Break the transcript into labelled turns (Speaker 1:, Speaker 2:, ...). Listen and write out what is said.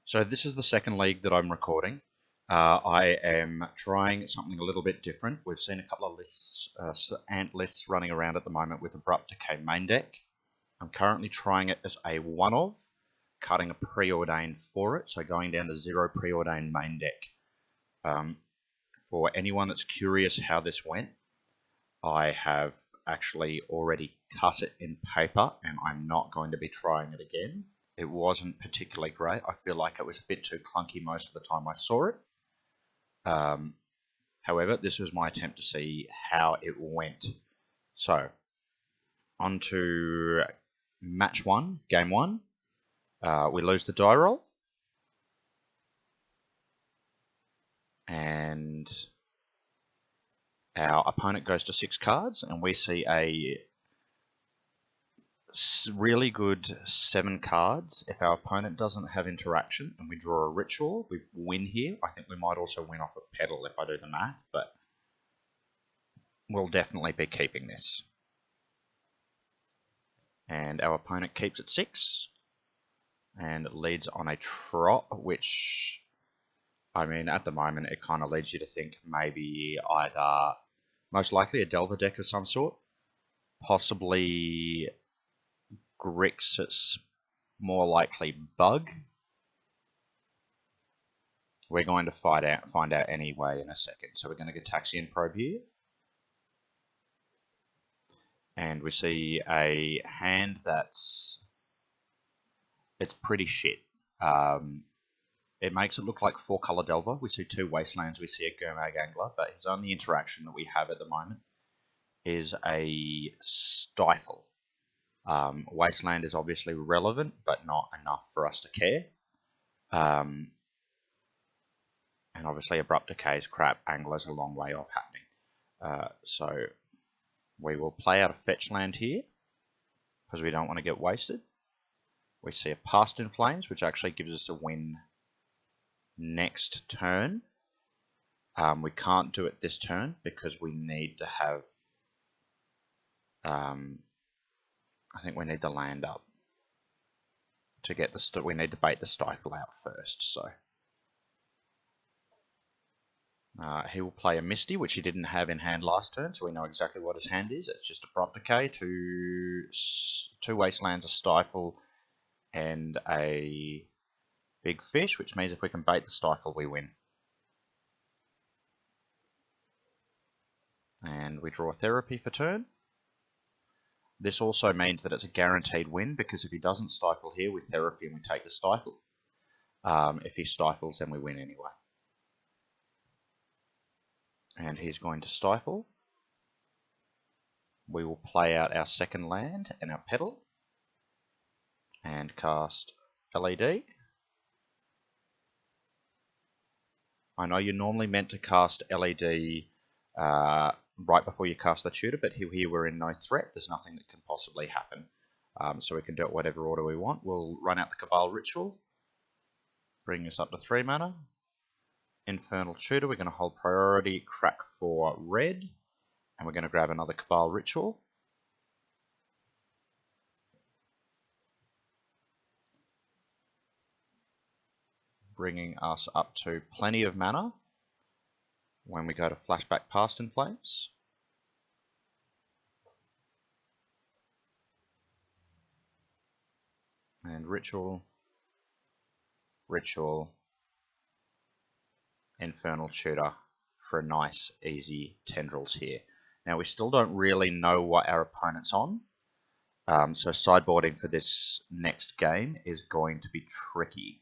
Speaker 1: So this is the second league that I'm recording. I am trying something a little bit different. We've seen a couple of lists, ant lists running around at the moment with Abrupt Decay main deck. I'm currently trying it as a one-of, cutting a preordain for it, so going down to 0 preordain main deck. For anyone that's curious how this went, I have actually already cut it in paper and I'm not going to be trying it again. It wasn't particularly great. I feel like it was a bit too clunky most of the time I saw it. However, this was my attempt to see how it went. So, on to match 1, game 1. We lose the die roll. And our opponent goes to 6 cards, and we see a really good 7 cards. If our opponent doesn't have interaction and we draw a ritual, we win here. I think we might also win off a pedal if I do the math, but we'll definitely be keeping this. And our opponent keeps at 6 and leads on a trot, which, I mean, at the moment it kind of leads you to think maybe either, most likely a Delver deck of some sort, possibly Grixis, more likely Bug. We're going to find out anyway in a second. So we're going to get Taxian Probe here. And we see a hand it's pretty shit. It makes it look like 4-color Delver. We see 2 Wastelands, we see a Gurmag Angler, but his only interaction that we have at the moment is a Stifle. Wasteland is obviously relevant, but not enough for us to care. And obviously Abrupt Decay is crap. Angler's a long way off happening. So we will play out a fetch land here, because we don't want to get wasted. We see a Past in Flames, which actually gives us a win next turn. We can't do it this turn, because we need to have... I think we need the land up to get the. We need to bait the Stifle out first. So he will play a Misty, which he didn't have in hand last turn, so we know exactly what his hand is. It's just Abrupt Decay, 2 Wastelands, a Stifle, and a Big Fish, which means if we can bait the Stifle, we win. And we draw Therapy for turn. This also means that it's a guaranteed win, because if he doesn't Stifle here, we Therapy and we take the Stifle. If he Stifles, then we win anyway. And he's going to Stifle. We will play out our second land and our pedal. And cast LED. I know you're normally meant to cast LED right before you cast the tutor, but here we're in no threat. There's nothing that can possibly happen. So we can do it whatever order we want. We'll run out the Cabal Ritual, bring us up to 3 mana. Infernal Tutor, we're going to hold priority, crack for red, and we're going to grab another Cabal Ritual. Bringing us up to plenty of mana when we go to flashback Past in Flames. And Ritual, Ritual, Infernal Tutor for a nice, easy Tendrils here. Now, we still don't really know what our opponent's on, so sideboarding for this next game is going to be tricky.